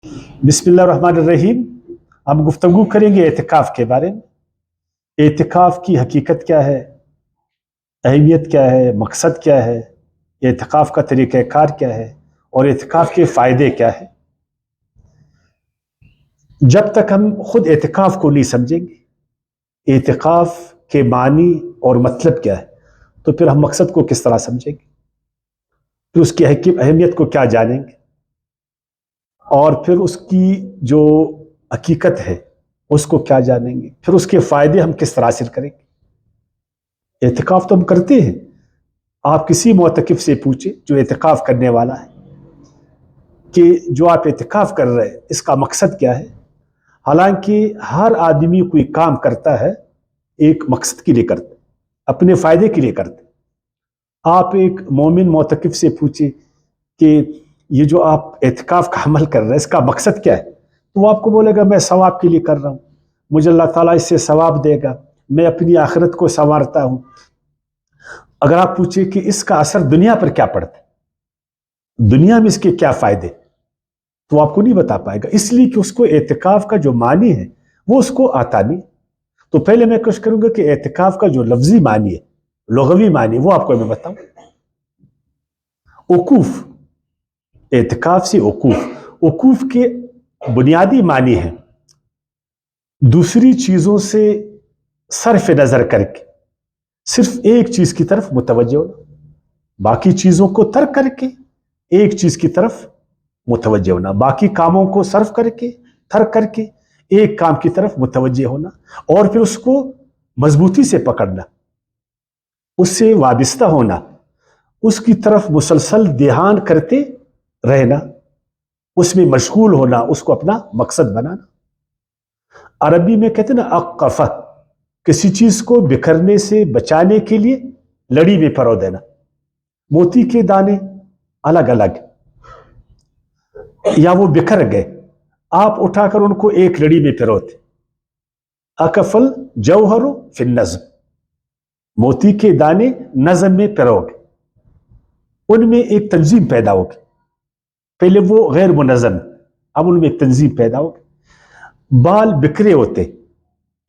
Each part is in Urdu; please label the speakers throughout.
Speaker 1: بسم اللہ الرحمن الرحیم. ہم گفتگو کریں گے اعتکاف کے بارے میں. اعتکاف کی حقیقت کیا ہے، اہمیت کیا ہے، مقصد کیا ہے، اعتکاف کا طریقہ کار کیا ہے اور اعتکاف کے فائدے کیا ہے. جب تک ہم خود اعتکاف کو نہیں سمجھیں گے، اعتکاف کے معنی اور مطلب کیا ہے، تو پھر ہم مقصد کو کس طرح سمجھیں گے، پھر اس کی اہمیت کو کیا جانیں گے، اور پھر اس کی جو حقیقت ہے اس کو کیا جانیں گے، پھر اس کے فائدے ہم کس طرح حاصل کریں گے. اعتکاف تو ہم کرتے ہیں. آپ کسی معتکف سے پوچھیں جو اعتکاف کرنے والا ہے کہ جو آپ اعتکاف کر رہے ہیں اس کا مقصد کیا ہے. حالانکہ ہر آدمی کوئی کام کرتا ہے ایک مقصد کے لیے کرتے، اپنے فائدے کے لیے کرتے. آپ ایک مومن معتکف سے پوچھیں کہ یہ جو آپ اعتکاف کا عمل کر رہے ہیں اس کا مقصد کیا ہے، تو وہ آپ کو بولے گا میں ثواب کے لیے کر رہا ہوں، مجھے اللہ تعالیٰ اس سے ثواب دے گا، میں اپنی آخرت کو سنوارتا ہوں. اگر آپ پوچھیں کہ اس کا اثر دنیا پر کیا پڑتا ہے، دنیا میں اس کے کیا فائدے، تو آپ کو نہیں بتا پائے گا، اس لیے کہ اس کو اعتکاف کا جو معنی ہے وہ اس کو آتا نہیں. تو پہلے میں کوشش کروں گا کہ اعتکاف کا جو لفظی معنی ہے، لغوی معنی، وہ آپ کو میں بتاؤں. وقوف، اعتکاف سے وقوف کے بنیادی معنی ہے دوسری چیزوں سے صرف نظر کر کے صرف ایک چیز کی طرف متوجہ ہونا، باقی چیزوں کو ترک کر کے ایک چیز کی طرف متوجہ ہونا، باقی کاموں کو صرف کر کے ترک کر کے ایک کام کی طرف متوجہ ہونا، اور پھر اس کو مضبوطی سے پکڑنا، اس سے وابستہ ہونا، اس کی طرف مسلسل دھیان کرتے رہنا، اس میں مشغول ہونا، اس کو اپنا مقصد بنانا. عربی میں کہتے ہیں نا اقفہ، کسی چیز کو بکھرنے سے بچانے کے لیے لڑی میں پرو دینا. موتی کے دانے الگ الگ یا وہ بکھر گئے، آپ اٹھا کر ان کو ایک لڑی میں پروتے. اکفل جوہر فی النظم، موتی کے دانے نظم میں پرو گئے، ان میں ایک تنظیم پیدا ہوگی. پہلے وہ غیر منظم، اب ان میں ایک تنظیم پیدا ہوگی. بال بکھرے ہوتے،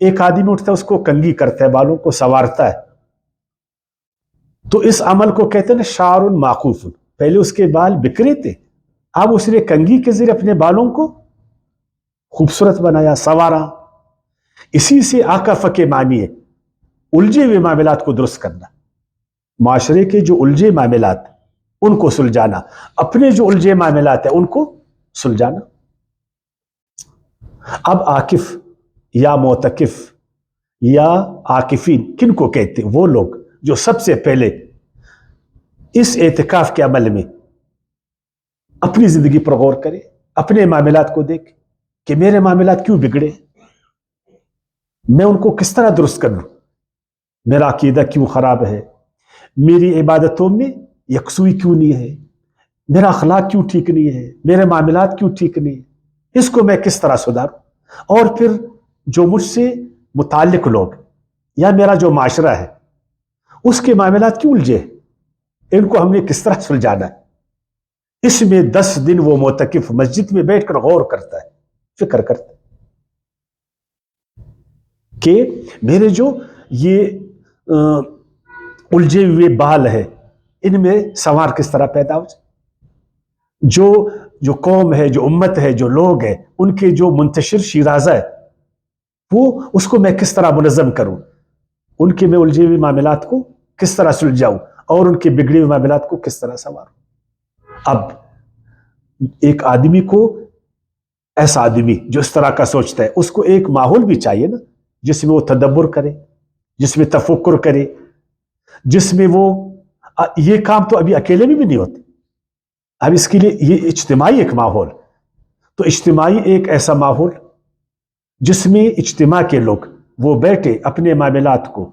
Speaker 1: ایک آدمی اٹھتا ہے اس کو کنگھی کرتا ہے، بالوں کو سنوارتا ہے، تو اس عمل کو کہتے ہیں شعر معقوف. پہلے اس کے بال بکھرے تھے، اب اس نے کنگھی کے ذریعے اپنے بالوں کو خوبصورت بنایا، سنوارا. اسی سے عاکف کے معنی ہے الجھے ہوئے معاملات کو درست کرنا، معاشرے کے جو الجھے معاملات ان کو سلجھانا، اپنے جو الجھے معاملات ہیں ان کو سلجھانا. اب عاکف یا معتکف یا عاکفین کن کو کہتے ہیں؟ وہ لوگ جو سب سے پہلے اس اعتکاف کے عمل میں اپنی زندگی پر غور کرے، اپنے معاملات کو دیکھ کہ میرے معاملات کیوں بگڑے، میں ان کو کس طرح درست کر لوں، میرا عقیدہ کیوں خراب ہے، میری عبادتوں میں یکسوئی کیوں نہیں ہے، میرا اخلاق کیوں ٹھیک نہیں ہے، میرے معاملات کیوں ٹھیک نہیں ہے، اس کو میں کس طرح سدھاروں. اور پھر جو مجھ سے متعلق لوگ یا میرا جو معاشرہ ہے اس کے معاملات کیوں الجھے، ان کو ہم نے کس طرح سلجھانا ہے. اس میں 10 دن وہ معتکف مسجد میں بیٹھ کر غور کرتا ہے، فکر کرتا ہے کہ میرے جو یہ الجھے ہوئے بال ہے ان میں سنوار کس طرح پیدا ہو جائے. جو قوم ہے، جو امت ہے، جو لوگ ہیں، ان کے جو منتشر شیرازہ ہے وہ اس کو میں کس طرح منظم کروں، ان کے میں الجھے ہوئے معاملات کو کس طرح سلجھاؤں اور ان کے بگڑے ہوئے معاملات کو کس طرح سنواروں. اب ایک آدمی کو، ایسا آدمی جو اس طرح کا سوچتا ہے، اس کو ایک ماحول بھی چاہیے نا جس میں وہ تدبر کرے، جس میں تفکر کرے، جس میں وہ یہ کام تو ابھی اکیلے میں بھی نہیں ہوتے، اب اس کے لیے یہ اجتماعی ایک ماحول. تو اجتماعی ایک ایسا ماحول جس میں اجتماع کے لوگ وہ بیٹھے اپنے معاملات کو،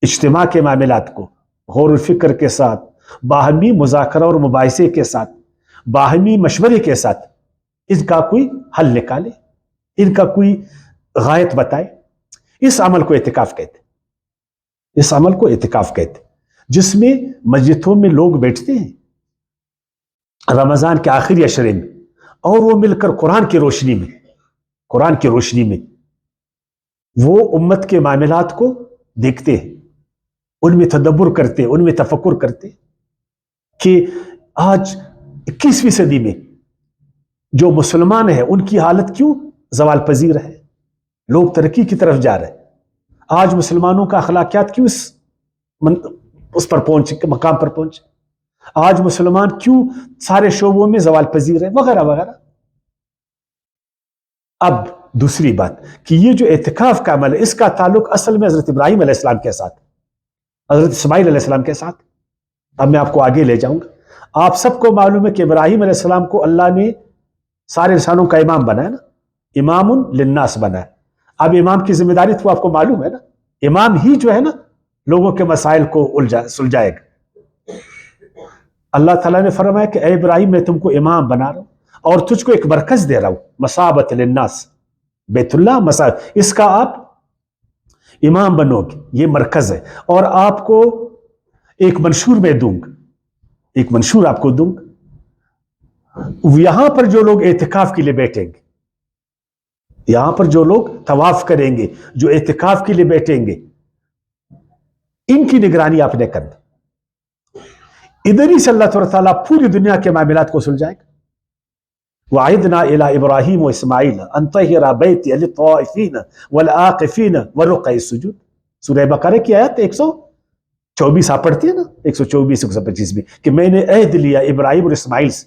Speaker 1: اجتماع کے معاملات کو غور و فکر کے ساتھ، باہمی مذاکرہ اور مباحثے کے ساتھ، باہمی مشورے کے ساتھ ان کا کوئی حل نکالے، ان کا کوئی غایت بتائے. اس عمل کو اعتکاف کہتے، اس عمل کو اعتکاف کہتے، جس میں مسجدوں میں لوگ بیٹھتے ہیں رمضان کے آخری عشرے میں اور وہ مل کر قرآن کی روشنی میں وہ امت کے معاملات کو دیکھتے ہیں، ان میں تدبر کرتے، ان میں تفکر کرتے کہ آج 21ویں صدی میں جو مسلمان ہیں ان کی حالت کیوں زوال پذیر ہے، لوگ ترقی کی طرف جا رہے ہیں، آج مسلمانوں کا اخلاقیات کیوں اس پر مقام پر پہنچے، آج مسلمان کیوں سارے شعبوں میں زوال پذیر ہے، وغیرہ وغیرہ۔ اب دوسری بات کہ یہ جو اعتکاف کا عمل ہے اس کا تعلق اصل میں حضرت ابراہیم علیہ السلام کے ساتھ، حضرت اسماعیل علیہ السلام کے ساتھ۔ اب میں آپ کو آگے لے جاؤں گا۔ آپ سب کو معلوم ہے کہ ابراہیم علیہ السلام کو اللہ نے سارے انسانوں کا امام بنایا نا، امام للناس بنایا۔ اب امام کی ذمہ داری تو آپ کو معلوم ہے نا، امام ہی جو ہے نا لوگوں کے مسائل کو سلجھائے گا۔ اللہ تعالیٰ نے فرمایا کہ اے ابراہیم میں تم کو امام بنا رہا ہوں اور تجھ کو ایک مرکز دے رہا ہوں، مثابۃ للناس، بیت اللہ اس کا آپ امام بنو گے، یہ مرکز ہے، اور آپ کو ایک منشور میں دوں گا، ایک منشور آپ کو دوں گا۔ یہاں پر جو لوگ اعتکاف کے لیے بیٹھیں گے، یہاں پر جو لوگ طواف کریں گے، جو اعتکاف کے لیے بیٹھیں گے، ان کی نگرانی آپ نے کرنا۔ ادھر ہی سے اللہ تعالیٰ پوری دنیا کے معاملات کو سلجھائے گا۔ وَعِدْنَا إِلَىٰ إِبْرَاهِيمَ وَإِسْمَاعِيلَ أَن طَهِّرَ بَيْتِيَ لِلطَّائِفِينَ وَالْعَاكِفِينَ وَالرُّكَّعِ السُّجُودِ۔ سورہ بقرہ کی آیت 124 آپ پڑھتی ہے نا، 124 125 میں، کہ میں نے عہد لیا ابراہیم اور اسماعیل سے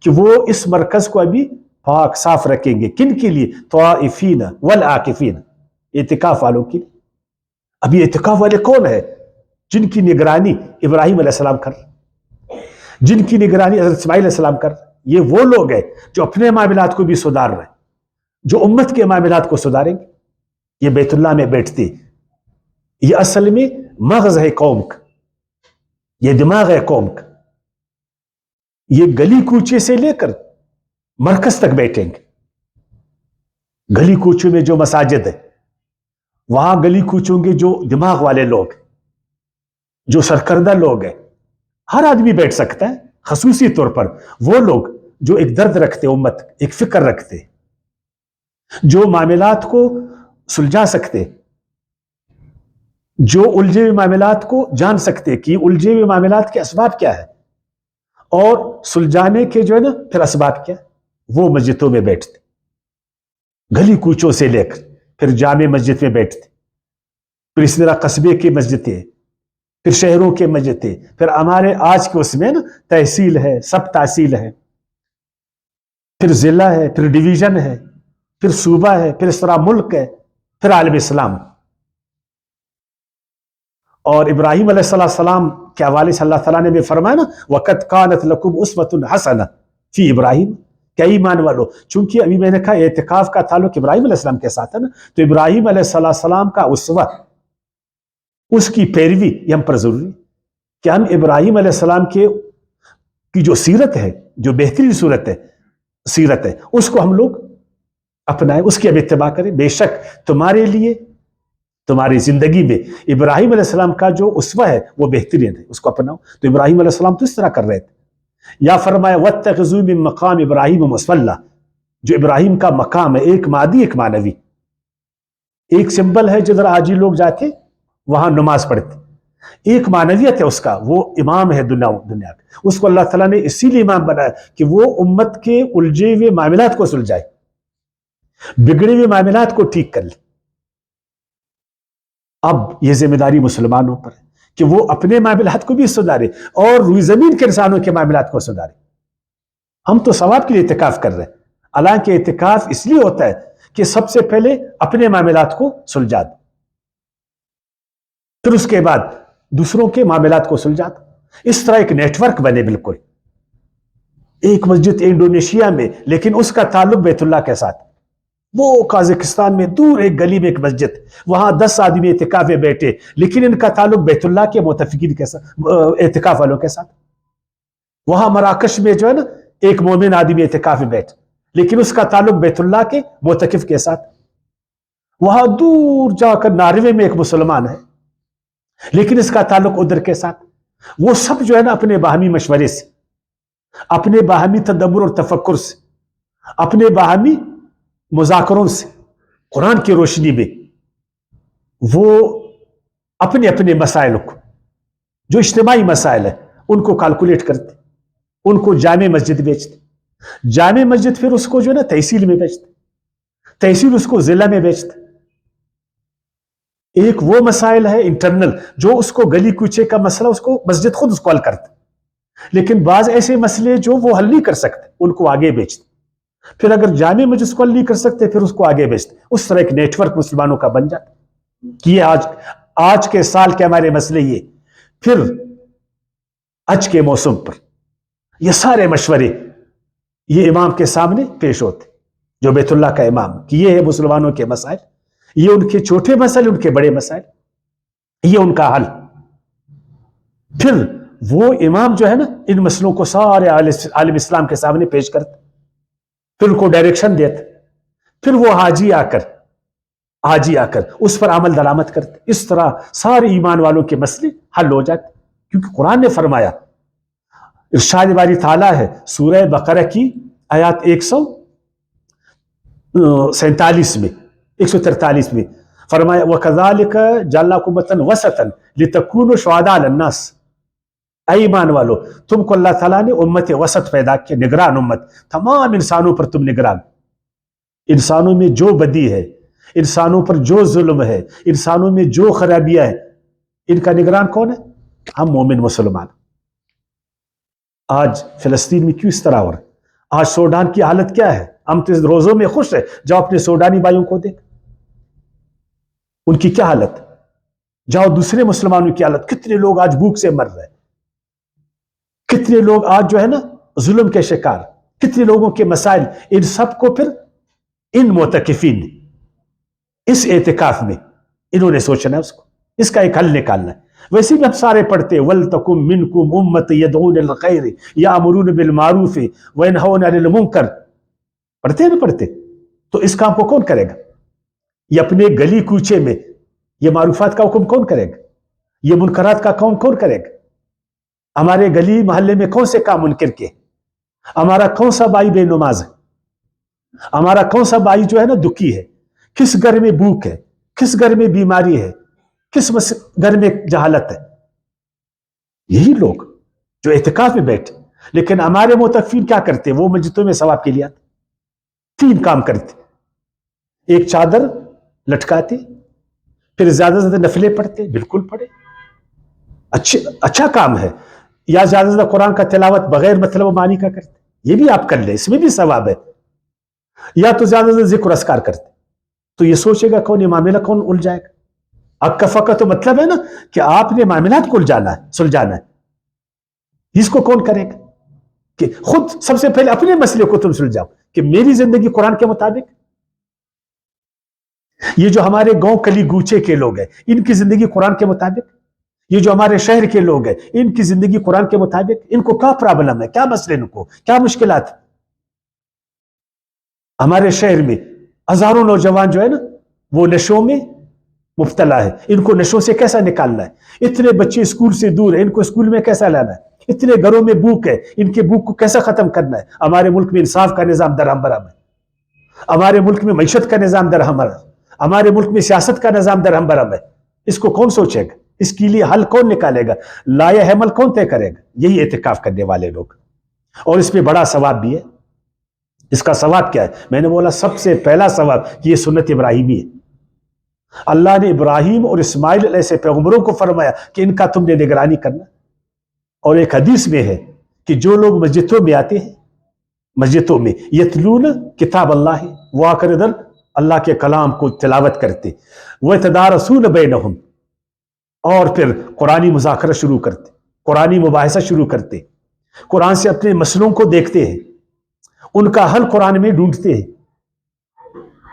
Speaker 1: کہ وہ اس مرکز کو ابھی پاک صاف رکھیں گے۔ کن کے لیے؟ طائفین والعاکفین، اعتکاف والوں کے لیے۔ ابھی اعتکاف والے کون ہیں؟ جن کی نگرانی ابراہیم علیہ السلام کر رہے، جن کی نگرانی حضرت اسماعیل علیہ السلام کر رہے، یہ وہ لوگ ہیں جو اپنے معاملات کو بھی سدھار رہے ہیں، جو امت کے معاملات کو سدھاریں گے۔ یہ بیت اللہ میں بیٹھتے، یہ اصل میں مغز ہے قوم کا، یہ دماغ ہے قوم کا۔ یہ گلی کوچے سے لے کر مرکز تک بیٹھیں گے۔ گلی کوچوں میں جو مساجد ہے، وہاں گلی کوچوں کے جو دماغ والے لوگ، جو سرکردہ لوگ ہیں، ہر آدمی بیٹھ سکتا ہے۔ خصوصی طور پر وہ لوگ جو ایک درد رکھتے، امت ایک فکر رکھتے، جو معاملات کو سلجھا سکتے، جو الجھے ہوئے معاملات کو جان سکتے کہ الجھے ہوئے معاملات کے اسباب کیا ہے اور سلجھانے کے جو ہے نا پھر اسباب کیا ہے، وہ مسجدوں میں بیٹھتے، گلی کوچوں سے لے کر پھر جامع مسجد میں بیٹھتے، پھر اس طرح قصبے کی مسجدیں، پھر شہروں کے مسجدیں، پھر ہمارے آج کے اس میں نا تحصیل ہے، سب تحصیل ہے، پھر ضلع ہے، پھر ڈویژن ہے، پھر صوبہ ہے، پھر اس طرح ملک ہے، پھر عالم اسلام۔ اور ابراہیم علیہ السلام کے حوالے سے اللہ تعالیٰ نے بھی فرمایا نا وَقَدْ كَانَتْ لَكُمْ أُسْوَةٌ حَسَنَةٌ فِي إِبْرَاهِيمَ، کہ ایمان والو، چونکہ ابھی میں نے کہا اعتکاف کا تعلق ابراہیم علیہ السلام کے ساتھ ہے نا، تو ابراہیم علیہ السلام کا اسوہ، اس کی پیروی یہ ہم پر ضروری کہ ہم ابراہیم علیہ السلام کی جو سیرت ہے، جو بہترین سیرت ہے، اس کو ہم لوگ اپنائیں، اس کی اب اتباع کریں۔ بے شک تمہارے لیے، تمہاری زندگی میں ابراہیم علیہ السلام کا جو اسوہ ہے وہ بہترین ہے، اس کو اپناؤ۔ تو ابراہیم علیہ السلام تو اس طرح کر رہے تھے۔ یا فرمایا وَاتَّخِذُوا مِن مَقَامِ ابراہیم مُصَلًّى، جو ابراہیم کا مقام ہے، ایک مادی ایک معنوی، ایک سمبل ہے جدھر آجی لوگ جاتے وہاں نماز پڑھتے، ایک معنویت ہے اس کا، وہ امام ہے دنیا کا۔ اس کو اللہ تعالیٰ نے اسی لیے امام بنایا کہ وہ امت کے الجھے ہوئے معاملات کو سلجھائے، بگڑے ہوئے معاملات کو ٹھیک کر لے۔ اب یہ ذمہ داری مسلمانوں پر ہے کہ وہ اپنے معاملات کو بھی سدھارے اور روئی زمین کے انسانوں کے معاملات کو سدھارے۔ ہم تو ثواب کے لیے اعتکاف کر رہے ہیں، حالانکہ اعتکاف اس لیے ہوتا ہے کہ سب سے پہلے اپنے معاملات کو سلجھا دو، پھر اس کے بعد دوسروں کے معاملات کو سلجھا دو۔ اس طرح ایک نیٹ ورک بنے، بالکل ایک مسجد انڈونیشیا میں، لیکن اس کا تعلق بیت اللہ کے ساتھ، وہ قازقستان میں دور ایک گلی میں ایک مسجد، وہاں 10 آدمی اعتکاف میں بیٹھے، لیکن ان کا تعلق بیت اللہ کے متفقین کے ساتھ، اعتکاف والوں کے ساتھ۔ وہاں مراکش میں جو ہے نا ایک مومن آدمی اعتکاف میں بیٹھ، لیکن اس کا تعلق بیت اللہ کے معتکف کے ساتھ۔ وہاں دور جا کر ناروے میں ایک مسلمان ہے، لیکن اس کا تعلق ادھر کے ساتھ۔ وہ سب جو ہے نا اپنے باہمی مشورے سے، اپنے باہمی تدبر اور تفکر سے اپنے باہمی مذاکروں سے قرآن کی روشنی میں وہ اپنے اپنے مسائل کو جو اجتماعی مسائل ہیں ان کو کیلکولیٹ کرتے, ان کو جامع مسجد بیچتے, جامع مسجد پھر اس کو جو ہے نا تحصیل میں بیچتے, تحصیل اس کو ضلع میں بیچتے. ایک وہ مسائل ہے انٹرنل جو اس کو گلی کوچے کا مسئلہ اس کو مسجد خود اس کو حل کرتے, لیکن بعض ایسے مسئلے جو وہ حل نہیں کر سکتے ان کو آگے بیچتے. پھر اگر جامع مسجد اس کو حل نہیں کر سکتے پھر اس کو آگے بیچتے. اس طرح ایک نیٹ ورک مسلمانوں کا بن جاتا کہ یہ آج کے سال کے ہمارے مسئلے یہ. پھر حج کے موسم پر یہ سارے مشورے یہ امام کے سامنے پیش ہوتے, جو بیت اللہ کا امام, کہ یہ ہے مسلمانوں کے مسائل, یہ ان کے چھوٹے مسائل, ان کے بڑے مسائل, یہ ان کا حل. پھر وہ امام جو ہے نا ان مسئلوں کو سارے عالم اسلام کے سامنے پیش کرتے, پھر ان کو ڈائریکشن دیتے, پھر وہ حاجی آ کر اس پر عمل درآمد کرتے. اس طرح سارے ایمان والوں کے مسئلے حل ہو جاتے, کیونکہ قرآن نے فرمایا, ارشاد باری تعالیٰ ہے سورہ بقرہ کی آیات 147 میں 143 میں فرمایا وَكَذَلِكَ جَعَلْنَاكُمْ أُمَّةً وَسَطًا لِتَكُونُوا شُهَدَاءَ عَلَى النَّاسِ. اے ایمان والو, تم کو اللہ تعالیٰ نے امت وسط پیدا کیا, نگران امت, تمام انسانوں پر تم نگران. انسانوں میں جو بدی ہے, انسانوں پر جو ظلم ہے, انسانوں میں جو خرابیاں ہیں, ان کا نگران کون ہے؟ ہم مومن مسلمان. آج فلسطین میں کیوں اس طرح ہو رہا ہے؟ آج سوڈان کی حالت کیا ہے؟ ہم تو اس روزوں میں خوش ہیں, جاؤ اپنے سوڈانی بھائیوں کو دیکھ, ان کی کیا حالت, جاؤ دوسرے مسلمانوں کی حالت, کتنے لوگ آج بھوک سے مر رہے, کتنے لوگ آج جو ہے نا ظلم کے شکار, کتنے لوگوں کے مسائل. ان سب کو پھر ان معتکفین اس اعتکاف میں انہوں نے سوچنا ہے, اس کا ایک حل نکالنا ہے. ویسے بھی ہم سارے پڑھتے وَلْتَكُمْ مِنْكُمْ أُمَّةٌ يَدْعُونَ إِلَى الْخَيْرِ يَأْمُرُونَ بِالْمَعْرُوفِ وَيَنْهَوْنَ عَنِ الْمُنْكَرِ. پڑھتے ہیں نا پڑھتے, تو اس کام کو کون کرے گا؟ یہ اپنے گلی کوچے میں یہ معروفات کا حکم کون کرے گا؟ یہ منکرات کا کام کون کرے گا؟ ہمارے گلی محلے میں کون سے کام منکر کے؟ ہمارا کون سا بھائی بے نماز ہے؟ ہمارا کون سا بھائی جو ہے نا دکھی ہے؟ کس گھر میں بھوک ہے؟ کس گھر میں بیماری ہے؟ کس گھر میں جہالت ہے؟ یہی لوگ جو اعتکاف میں بیٹھے. لیکن ہمارے متفقین کیا کرتے؟ وہ مسجدوں میں ثواب کے لیے آتے, 3 کام کرتے. ایک چادر لٹکاتے, پھر زیادہ سے زیادہ نفلیں پڑھتے, بالکل پڑھے, اچھا کام ہے. یا زیادہ سے زیادہ قرآن کا تلاوت بغیر مطلب و معنی کا کرتے, یہ بھی آپ کر لیں, اس میں بھی ثواب ہے. یا تو زیادہ سے زیادہ ذکر اذکار کرتے, تو یہ سوچے گا کون یہ معاملہ کون الجھائے گا. اکفا کا تو مطلب ہے نا کہ آپ نے معاملات کو سلجھانا ہے. اس کو کون کرے گا؟ کہ خود سب سے پہلے اپنے مسئلے کو تم سلجھاؤ کہ میری زندگی قرآن کے مطابق. یہ جو ہمارے گاؤں کلی گوچے کے لوگ ہیں ان کی زندگی قرآن کے مطابق. یہ جو ہمارے شہر کے لوگ ہیں ان کی زندگی قرآن کے مطابق. ان کو کیا پرابلم ہے, کیا مسئلے, ان کو کیا مشکلات. ہمارے شہر میں ہزاروں نوجوان جو ہے نا وہ نشوں میں مبتلا ہے, ان کو نشوں سے کیسا نکالنا ہے. اتنے بچے اسکول سے دور ہیں, ان کو اسکول میں کیسا لانا ہے. اتنے گھروں میں بھوک ہے, ان کے بھوک کو کیسا ختم کرنا ہے. ہمارے ملک میں انصاف کا نظام درہم برہم ہے, ہمارے ملک میں معیشت کا نظام درہم برہم ہے, ہمارے ملک میں سیاست کا نظام درہم برہم ہے. اس کو کون سوچے گا؟ اس کے لیے حل کون نکالے گا؟ لائے حمل کون طے کرے گا؟ یہی اعتکاف کرنے والے لوگ. اور اس پہ بڑا ثواب بھی ہے. اس کا ثواب کیا ہے؟ میں نے بولا سب سے پہلا ثواب کہ یہ سنت ابراہیمی ہے. اللہ نے ابراہیم اور اسماعیل علیہ سے پیغمبروں کو فرمایا کہ ان کا تم نے نگرانی کرنا. اور ایک حدیث میں ہے کہ جو لوگ مسجدوں میں آتے ہیں, مسجدوں میں یتلون کتاب اللہ, وہ آ کر ادھر اللہ کے کلام کو تلاوت کرتے, وَيَتَدَارَسُونَ بَيْنَهُمْ, اور پھر قرآنی مذاکرہ شروع کرتے, قرآنی مباحثہ شروع کرتے, قرآن سے اپنے مسئلوں کو دیکھتے ہیں, ان کا حل قرآن میں ڈھونڈتے ہیں.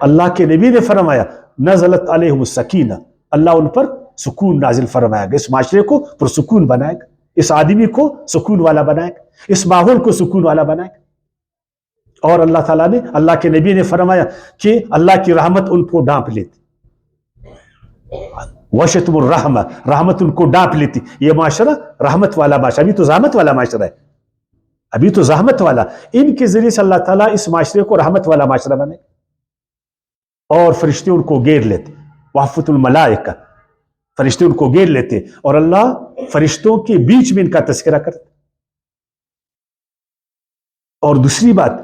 Speaker 1: اللہ کے نبی نے فرمایا نزلت علیہم السکینہ, اللہ ان پر سکون نازل فرمائے گا, اس معاشرے کو پرسکون بنائے گا, اس آدمی کو سکون والا بنائے گا, اس ماحول کو سکون والا بنائے گا. اور اللہ تعالیٰ نے, اللہ کے نبی نے فرمایا کہ اللہ کی رحمت ان کو ڈانپ لیتی, وشتم الرحمہ, رحمت ان کو ڈانپ لیتی. یہ معاشرہ رحمت والا معاشرہ, ابھی تو زحمت والا معاشرہ ہے. ابھی تو زحمت والا، ان کے ذریعے سے اللہ تعالیٰ اس معاشرے کو رحمت والا معاشرہ بنے، اور فرشتے ان کو گیر لیتے، وحفت الملائکہ، فرشتے ان کو گیر لیتے، اور اللہ فرشتوں کے بیچ میں ان کا تذکرہ کرتے۔ اور دوسری بات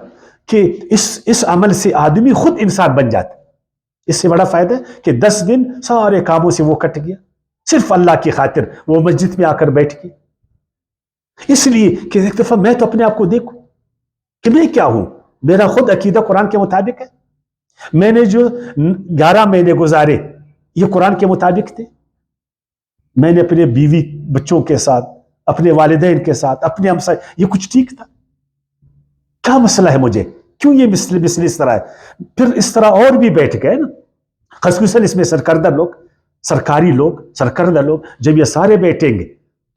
Speaker 1: کہ اس عمل سے آدمی خود انسان بن جاتا۔ اس سے بڑا فائدہ ہے کہ 10 دن سارے کاموں سے وہ کٹ گیا، صرف اللہ کی خاطر وہ مسجد میں آ کر بیٹھ گیا، اس لیے کہ ایک دفعہ میں تو اپنے آپ کو دیکھوں کہ میں کیا ہوں، میرا خود عقیدہ قرآن کے مطابق ہے، میں نے جو 11 مہینے گزارے یہ قرآن کے مطابق تھے، میں نے اپنے بیوی بچوں کے ساتھ، اپنے والدین کے ساتھ، اپنے ہمسائے، یہ کچھ ٹھیک تھا؟ کیا مسئلہ ہے مجھے؟ کیوں یہ مثل اس طرح ہے؟ پھر اس طرح اور بھی بیٹھ گئے نا، خصوصاً اس میں سرکردہ لوگ، سرکاری لوگ، سرکردہ لوگ، جب یہ سارے بیٹھیں گے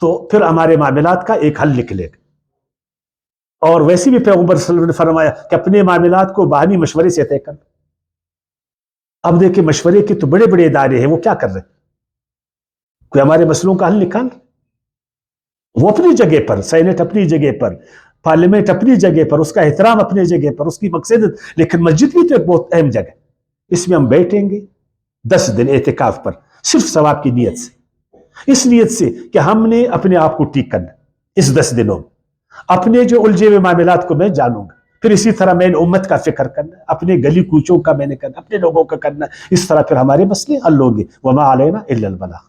Speaker 1: تو پھر ہمارے معاملات کا ایک حل نکلے گا۔ اور ویسے بھی پیغمبر صلی اللہ علیہ وسلم نے فرمایا کہ اپنے معاملات کو باہمی مشورے سے طے کر۔ اب دیکھیں مشورے کے تو بڑے بڑے ادارے ہیں، وہ کیا کر رہے ہیں؟ کوئی ہمارے مسئلوں کا حل نکال، وہ اپنی جگہ پر، سینٹ اپنی جگہ پر، پارلیمنٹ اپنی جگہ پر، اس کا احترام اپنی جگہ پر، اس کی مقصد، لیکن مسجد بھی تو ایک بہت اہم جگہ، اس میں ہم بیٹھیں گے 10 دن اعتکاف پر، صرف ثواب کی نیت سے، اس نیت سے کہ ہم نے اپنے آپ کو ٹھیک کرنا اس 10 دنوں میں، اپنے جو الجھے ہوئے معاملات کو میں جانوں گا، پھر اسی طرح میں نے امت کا فکر کرنا، اپنے گلی کوچوں کا میں نے کرنا، اپنے لوگوں کا کرنا، اس طرح پھر ہمارے مسئلے حل ہوں گے۔ وما علینا الا البلاغ۔